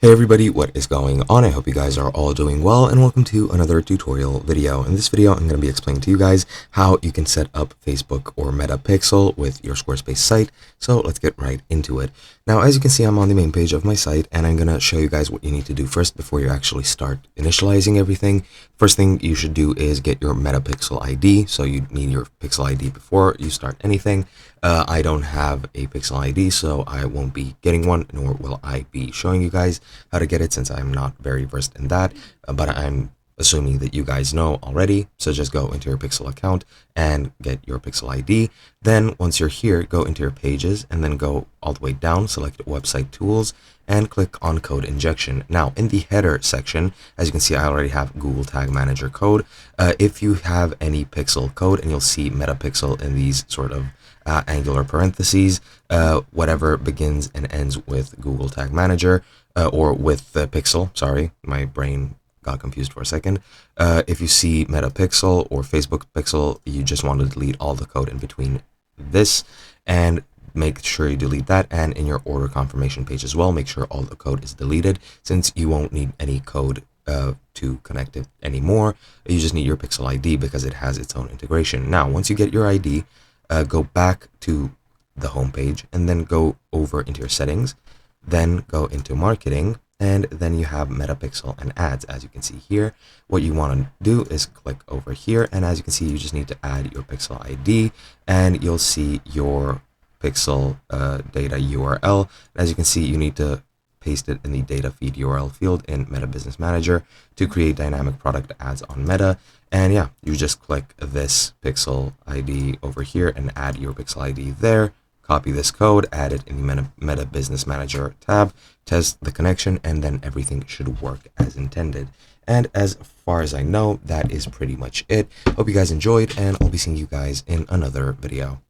Hey everybody, what is going on? I hope you guys are all doing well, and welcome to another tutorial video. In this video, I'm going to be explaining to you guys how you can set up Facebook or Meta Pixel with your Squarespace site. So let's get right into it. Now, as you can see, I'm on the main page of my site, and I'm going to show you guys what you need to do first before you actually start initializing everything. First thing you should do is get your Meta Pixel ID. So you need your Pixel ID before you start anything. I don't have a Pixel ID, so I won't be getting one, nor will I be showing you guys how to get it since I'm not very versed in that, but I'm assuming that you guys know already. So just go into your Pixel account and get your Pixel ID. Then once you're here, go into your pages and then go all the way down, select website tools and click on code injection. Now in the header section, as you can see, I already have Google Tag Manager code. If you have any Pixel code, and you'll see Meta Pixel in these sort of angular parentheses, whatever begins and ends with Google Tag Manager, or with the Pixel, sorry, my brain got confused for a second. If you see Meta Pixel or Facebook Pixel, you just want to delete all the code in between this, and make sure you delete that. And in your order confirmation page as well, make sure all the code is deleted, since you won't need any code to connect it anymore. You just need your Pixel ID because it has its own integration. Now, once you get your ID, go back to the home page and then go over into your settings, then go into marketing, and then you have Meta Pixel and ads. As you can see here, what you want to do is click over here, and as you can see, you just need to add your Pixel ID, and you'll see your Pixel data URL. As you can see, you need to paste it in the data feed URL field in Meta Business Manager to create dynamic product ads on Meta. And yeah, you just click this Pixel ID over here and add your Pixel ID there. Copy this code, add it in the Meta Business Manager tab, test the connection, and then everything should work as intended. And as far as I know, that is pretty much it. Hope you guys enjoyed, and I'll be seeing you guys in another video.